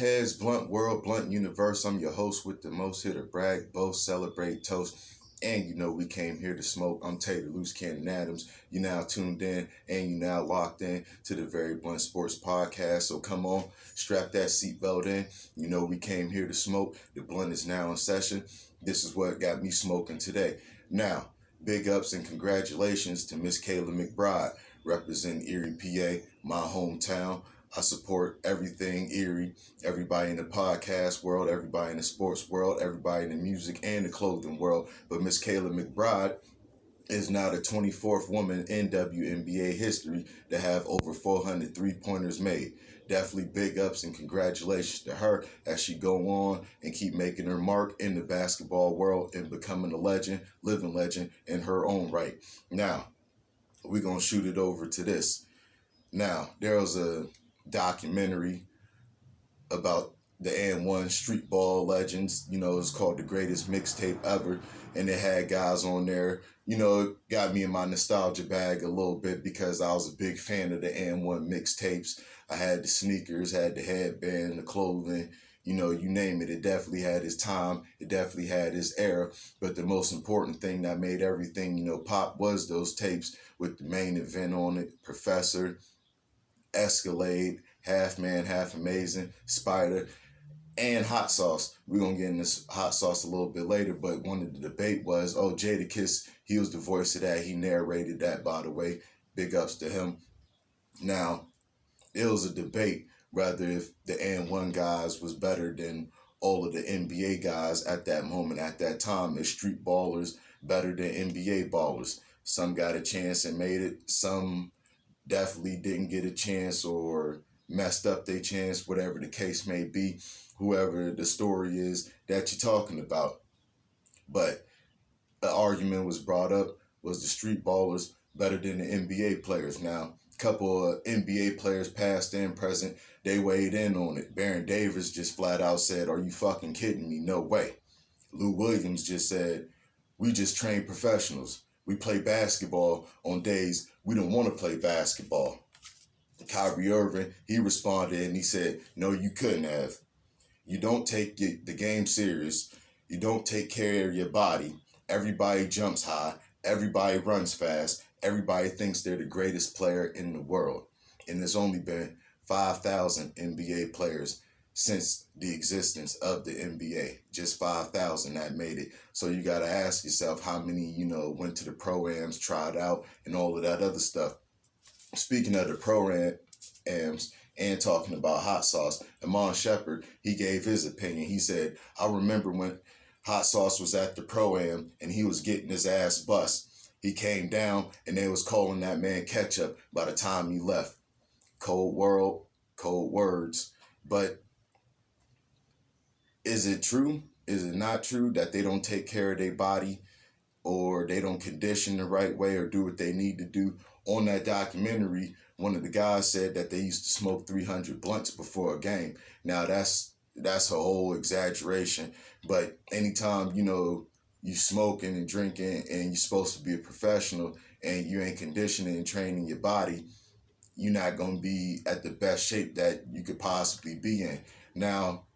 heads, blunt world, blunt universe. I'm your host with the most, here to brag, boast, celebrate, toast. And you know we came here to smoke. I'm Tater Loose Cannon Adams. You now tuned in and you now locked in to the Very Blunt Sports Podcast. So come on, strap that seatbelt in. You know we came here to smoke. The blunt is now in session. This is what got me smoking today. Now, big ups and congratulations to Miss Kayla McBride, representing Erie, PA, my hometown. I support everything Erie, everybody in the podcast world, everybody in the sports world, everybody in the music and the clothing world. But Miss Kayla McBride is now the 24th woman in WNBA history to have over 400 three-pointers made. Definitely big ups and congratulations to her as she go on and keep making her mark in the basketball world and becoming a legend, living legend in her own right. Now, we're going to shoot it over to this. Now, there was a documentary about the N1 street ball legends. You know, it's called The Greatest Mixtape Ever, and it had guys on there. You know, it got me in my nostalgia bag a little bit because I was a big fan of the N1 mixtapes. I had the sneakers, had the headband, the clothing, you know, you name it. It definitely had its time. It definitely had its era. But the most important thing that made everything, you know, pop was those tapes with the main event on it, Professor, Escalade, Half Man, Half Amazing, Spider, and Hot Sauce. We're going to get in this Hot Sauce a little bit later, but one of the debate was, Jadakiss, he was the voice of that. He narrated that, by the way. Big ups to him. Now, it was a debate whether if the N1 guys was better than all of the NBA guys at that moment, at that time. Is street ballers better than NBA ballers? Some got a chance and made it. Some definitely didn't get a chance or messed up their chance, whatever the case may be, whoever the story is that you're talking about. But the argument was brought up, was the street ballers better than the NBA players? Now, a couple of NBA players, past and present, they weighed in on it. Baron Davis just flat out said, "Are you fucking kidding me? No way." Lou Williams just said, "We just train professionals. We play basketball on days we don't want to play basketball." Kyrie Irving, he responded and he said, "No, you couldn't have. You don't take the game serious. You don't take care of your body. Everybody jumps high. Everybody runs fast. Everybody thinks they're the greatest player in the world. And there's only been 5,000 NBA players since the existence of the NBA. Just 5,000 that made it. So you got to ask yourself how many, you know, went to the pro-ams, tried out, and all of that other stuff." Speaking of the pro-ams and talking about Hot Sauce, Amon Shepard, he gave his opinion. He said, "I remember when Hot Sauce was at the pro-am and he was getting his ass bust. He came down and they was calling that man ketchup by the time he left." Cold world, cold words. But is it true? Is it not true that they don't take care of their body or they don't condition the right way or do what they need to do? On that documentary, one of the guys said that they used to smoke 300 blunts before a game. Now, that's a whole exaggeration. But anytime, you know, you smoking and drinking and you're supposed to be a professional and you ain't conditioning and training your body, you're not going to be at the best shape that you could possibly be in. Now,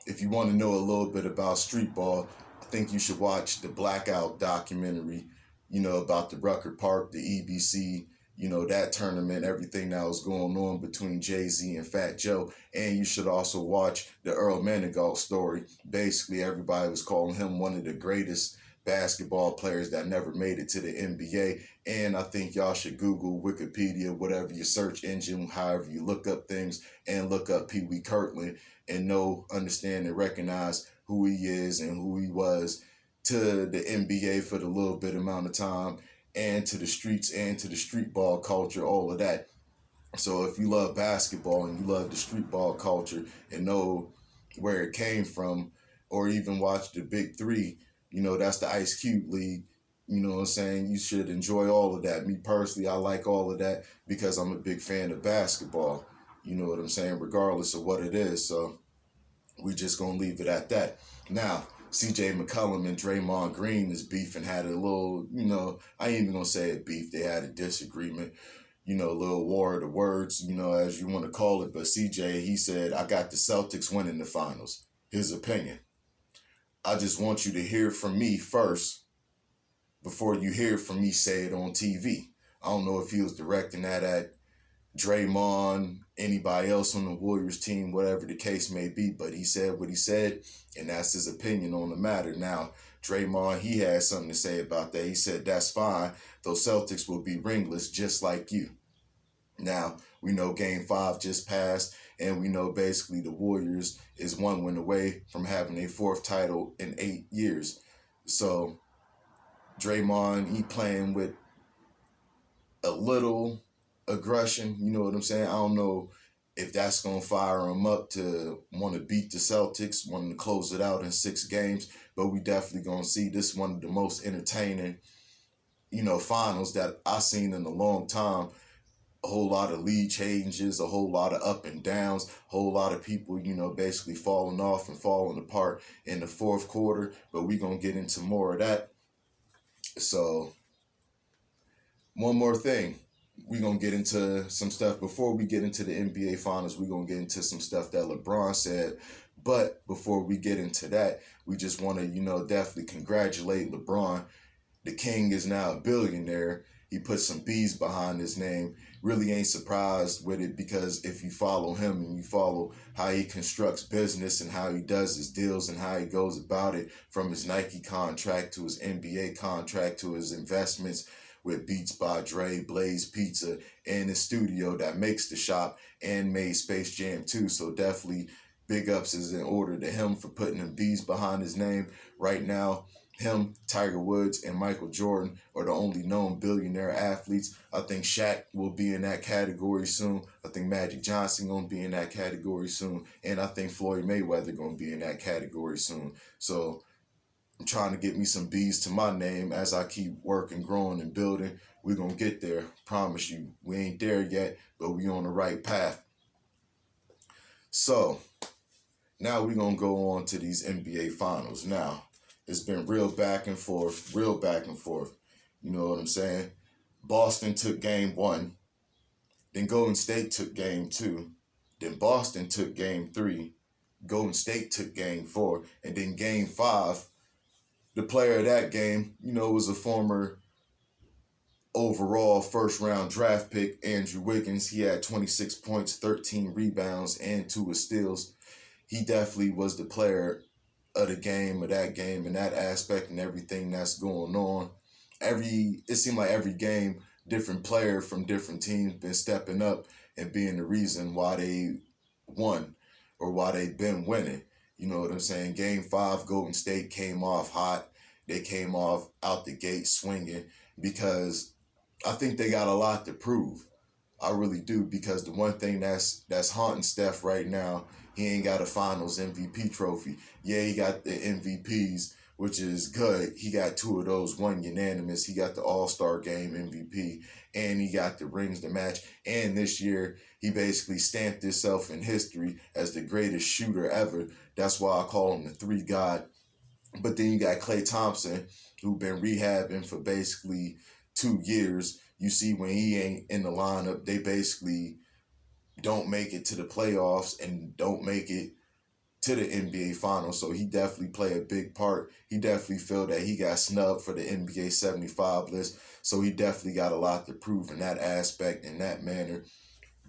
if you want to know a little bit about street ball, I think you should watch the Blackout documentary, you know, about the Rucker Park, the EBC, you know, that tournament, everything that was going on between Jay-Z and Fat Joe. And you should also watch the Earl Manigault story. Basically, everybody was calling him one of the greatest basketball players that never made it to the NBA. And I think y'all should Google, Wikipedia, whatever your search engine, however you look up things, and look up Pee Wee Kirkland and know, understand, and recognize who he is and who he was to the NBA for the little bit amount of time, and to the streets and to the street ball culture, all of that. So if you love basketball and you love the street ball culture and know where it came from, or even watch the Big Three, you know, that's the Ice Cube League. You know what I'm saying? You should enjoy all of that. Me personally, I like all of that because I'm a big fan of basketball. You know what I'm saying? Regardless of what it is. So we just going to leave it at that. Now, CJ McCollum and Draymond Green is beefing, had a little, you know, I ain't even going to say it beef. They had a disagreement. little war of the words, as you want to call it. But CJ, he said, I got the Celtics winning the finals. His opinion. I just want you to hear from me first before you hear from me say it on TV. I don't know if he was directing that at Draymond, anybody else on the Warriors team, whatever the case may be, but he said what he said, and that's his opinion on the matter. Now, Draymond, he had something to say about that. He said, that's fine. Those Celtics will be ringless just like you. Now, we know Game 5 just passed, and we know basically the Warriors is one win away from having a fourth title in 8 years. So, Draymond, he playing with a little aggression, you know what I'm saying? I don't know if that's going to fire him up to want to beat the Celtics, wanting to close it out in 6 games, but we definitely going to see this one of the most entertaining, finals that I've seen in a long time. A whole lot of lead changes, a whole lot of up and downs, a whole lot of people, basically falling off and falling apart in the fourth quarter, but we're going to get into more of that. So, one more thing. We're going to get into some stuff. Before we get into the NBA Finals, we're going to get into some stuff that LeBron said. But before we get into that, we just want to, definitely congratulate LeBron. The king is now a billionaire. He put some B's behind his name. Really ain't surprised with it, because if you follow him and you follow how he constructs business and how he does his deals and how he goes about it, from his Nike contract to his NBA contract to his investments with Beats by Dre, Blaze Pizza, and his studio that makes the shop and made Space Jam 2. So definitely big ups is in order to him for putting them B's behind his name. Right now, him, Tiger Woods, and Michael Jordan are the only known billionaire athletes. I think Shaq will be in that category soon. I think Magic Johnson going to be in that category soon. And I think Floyd Mayweather going to be in that category soon. So I'm trying to get me some B's to my name as I keep working, growing, and building. We're going to get there. Promise you. We ain't there yet, but we on the right path. So, now we're going to go on to these NBA Finals. Now, it's been real back and forth. You know what I'm saying? Boston took Game 1. Then Golden State took Game 2. Then Boston took Game 3. Golden State took Game 4. And then Game 5, the player of that game, was a former overall first-round draft pick, Andrew Wiggins. He had 26 points, 13 rebounds, and 2 steals. He definitely was the player of the game, of that game, and that aspect and everything that's going on. It seemed like every game, different player from different teams been stepping up and being the reason why they won or why they've been winning. You know what I'm saying? Game 5, Golden State came off hot. They came off out the gate swinging, because I think they got a lot to prove. I really do, because the one thing that's haunting Steph right now, he ain't got a Finals MVP trophy. Yeah, he got the MVPs, which is good. He got 2 of those, one unanimous. He got the All-Star Game MVP, and he got the rings to match. And this year, he basically stamped himself in history as the greatest shooter ever. That's why I call him the 3 God. But then you got Klay Thompson, who been rehabbing for basically 2 years. You see, when he ain't in the lineup, they basically don't make it to the playoffs and don't make it to the NBA Finals. So he definitely played a big part. He definitely felt that he got snubbed for the NBA 75 list. So he definitely got a lot to prove in that aspect, in that manner.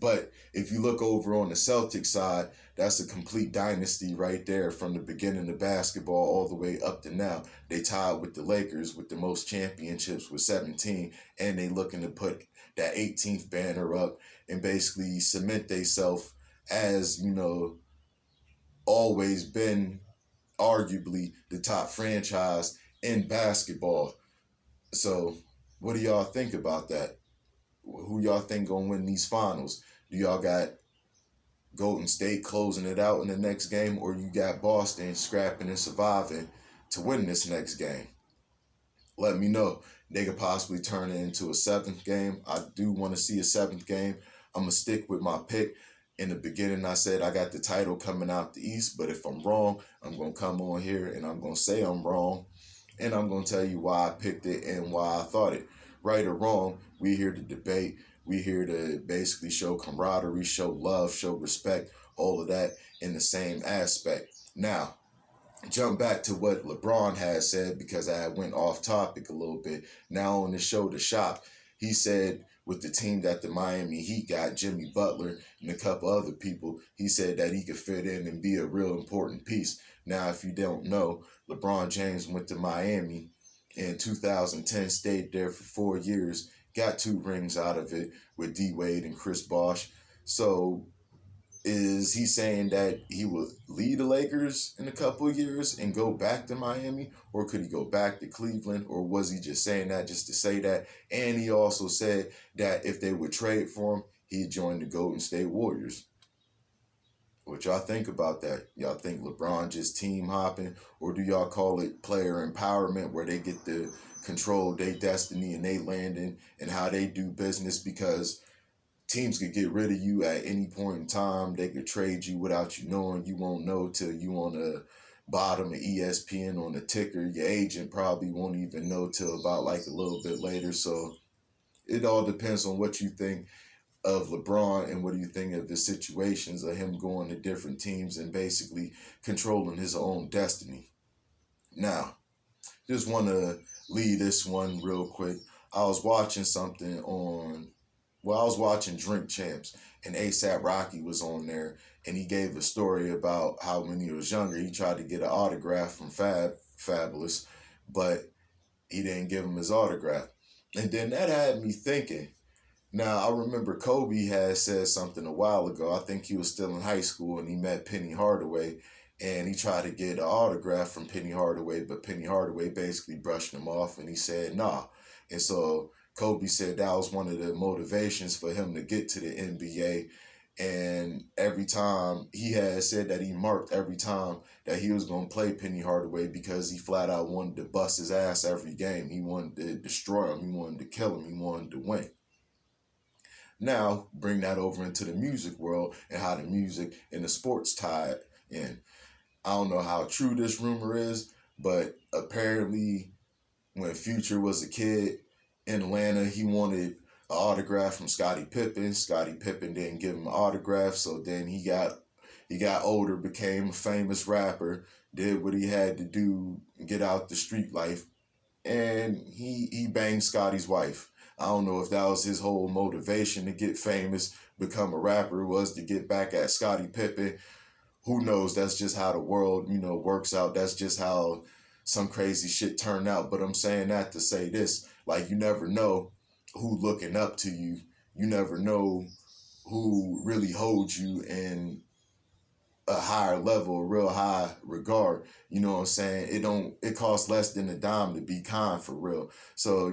But if you look over on the Celtics side, that's a complete dynasty right there, from the beginning of basketball all the way up to now. They tied with the Lakers with the most championships with 17, and they looking to put that 18th banner up and basically cement themselves as, always been arguably the top franchise in basketball. So what do y'all think about that? Who y'all think gonna win these finals? Do y'all got Golden State closing it out in the next game, or you got Boston scrapping and surviving to win this next game? Let me know. They could possibly turn it into a 7th game. I do want to see a 7th game. I'm going to stick with my pick. In the beginning, I said I got the title coming out the East, but if I'm wrong, I'm going to come on here and I'm going to say I'm wrong, and I'm going to tell you why I picked it and why I thought it. Right or wrong, we're here to debate. We here to basically show camaraderie, show love, show respect, all of that in the same aspect. Now, jump back to what LeBron had said, because I went off topic a little bit. Now on the show, The Shop, he said with the team that the Miami Heat got, Jimmy Butler and a couple other people, he said that he could fit in and be a real important piece. Now, if you don't know, LeBron James went to Miami in 2010, stayed there for 4 years, got 2 rings out of it with D Wade and Chris Bosh. So is he saying that he will lead the Lakers in a couple of years and go back to Miami? Or could he go back to Cleveland? Or was he just saying that just to say that? And he also said that if they would trade for him, he'd join the Golden State Warriors. What y'all think about that? Y'all think LeBron just team hopping? Or do y'all call it player empowerment, where they get to control their destiny and they landing and how they do business? Because teams could get rid of you at any point in time. They could trade you without you knowing. You won't know till you on the bottom of ESPN on the ticker. Your agent probably won't even know till about like a little bit later. So it all depends on what you think of LeBron and what do you think of the situations of him going to different teams and basically controlling his own destiny. Now, just want to leave this one real quick. I was watching something I was watching Drink Champs, and A$AP Rocky was on there, and he gave a story about how when he was younger, he tried to get an autograph from Fabulous, but he didn't give him his autograph. And then that had me thinking. Now, I remember Kobe had said something a while ago. I think he was still in high school, and he met Penny Hardaway, and he tried to get an autograph from Penny Hardaway, but Penny Hardaway basically brushed him off, and he said, nah. And so Kobe said that was one of the motivations for him to get to the NBA. And every time he had said that he marked every time that he was going to play Penny Hardaway, because he flat out wanted to bust his ass every game. He wanted to destroy him. He wanted to kill him. He wanted to win. Now, bring that over into the music world and how the music and the sports tied in. I don't know how true this rumor is, but apparently when Future was a kid in Atlanta, he wanted an autograph from Scottie Pippen. Scottie Pippen didn't give him an autograph, so then he got older, became a famous rapper, did what he had to do, get out the street life, and he banged Scottie's wife. I don't know if that was his whole motivation to get famous, become a rapper, was to get back at Scottie Pippen. Who knows? That's just how the world, works out. That's just how some crazy shit turned out. But I'm saying that to say this, like, you never know who looking up to you. You never know who really holds you in a higher level, a real high regard. You know what I'm saying? It costs less than a dime to be kind, for real. So,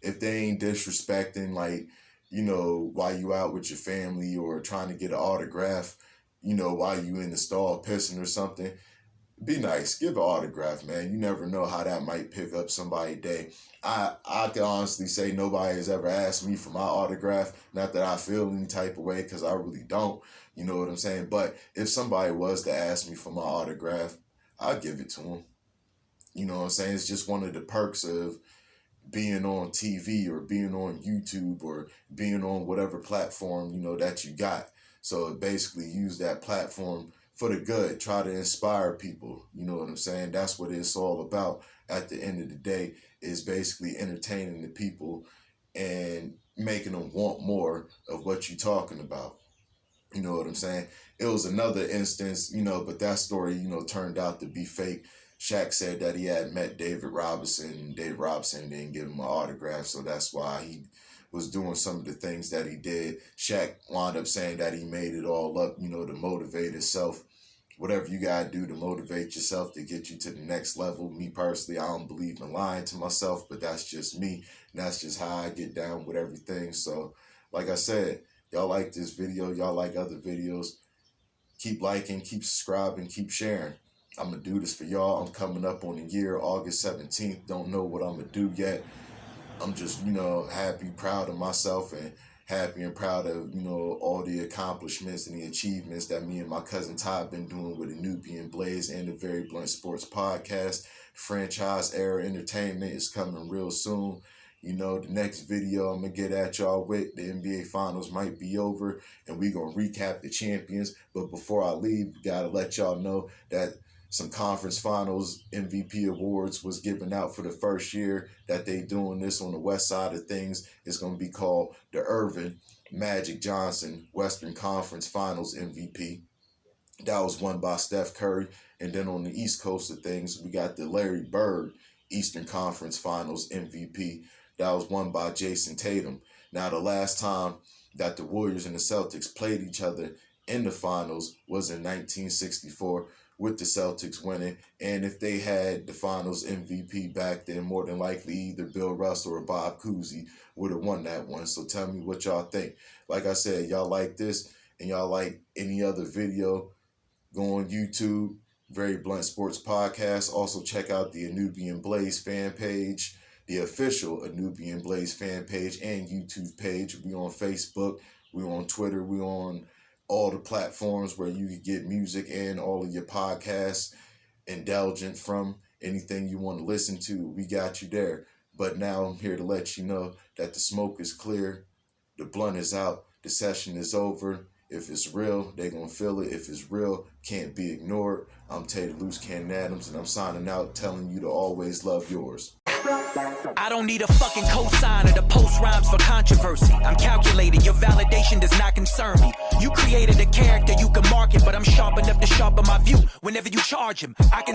if they ain't disrespecting, like, while you out with your family or trying to get an autograph, while you in the stall pissing or something, be nice. Give an autograph, man. You never know how that might pick up somebody's day. I can honestly say nobody has ever asked me for my autograph. Not that I feel any type of way, because I really don't. You know what I'm saying? But if somebody was to ask me for my autograph, I'd give it to them. You know what I'm saying? It's just one of the perks of being on TV or being on YouTube or being on whatever platform, that you got. So basically use that platform for the good. Try to inspire people. You know what I'm saying? That's what it's all about at the end of the day, is basically entertaining the people and making them want more of what you're talking about. You know what I'm saying? It was another instance, but that story, turned out to be fake. Shaq said that he had met David Robinson, and David Robinson didn't give him an autograph, so that's why he was doing some of the things that he did. Shaq wound up saying that he made it all up, to motivate himself. Whatever you got to do to motivate yourself to get you to the next level. Me personally, I don't believe in lying to myself, but that's just me. And that's just how I get down with everything. So, like I said, y'all like this video, y'all like other videos, keep liking, keep subscribing, keep sharing. I'm going to do this for y'all. I'm coming up on a year, August 17th. Don't know what I'm going to do yet. I'm just, happy, proud of myself, and happy and proud of, all the accomplishments and the achievements that me and my cousin Todd been doing with the Nubian Blaze and the Very Blunt Sports Podcast. Franchise Era Entertainment is coming real soon. You know, the next video I'm going to get at y'all with, the NBA Finals might be over, and we going to recap the champions. But before I leave, got to let y'all know that some conference finals MVP awards was given out for the first year that they doing this on the west side of things. It's going to be called the Irvin Magic Johnson Western Conference Finals MVP. That was won by Steph Curry. And then on the East Coast of things, we got the Larry Bird Eastern Conference Finals MVP. That was won by Jason Tatum. Now, the last time that the Warriors and the Celtics played each other in the finals was in 1964, with the Celtics winning. And if they had the finals MVP back then, more than likely either Bill Russell or Bob Cousy would have won that one. So tell me what y'all think. Like I said, y'all like this and y'all like any other video, go on YouTube, Very Blunt Sports Podcast. Also check out the Anubian Blaze fan page, the official Anubian Blaze fan page and YouTube page. We on Facebook, we on Twitter, we on all the platforms where you can get music and all of your podcasts indulgent from. Anything you want to listen to, we got you there. But now I'm here to let you know that the smoke is clear, the blunt is out, the session is over. If it's real, they gonna feel it. If it's real, can't be ignored. I'm Taylor Loose Cannon Adams, and I'm signing out telling you to always love yours. I don't need a fucking cosigner to post rhymes for controversy. I'm calculated, your validation does not concern me. You created a character you can market, but I'm sharp enough to sharpen my view whenever you charge him. I can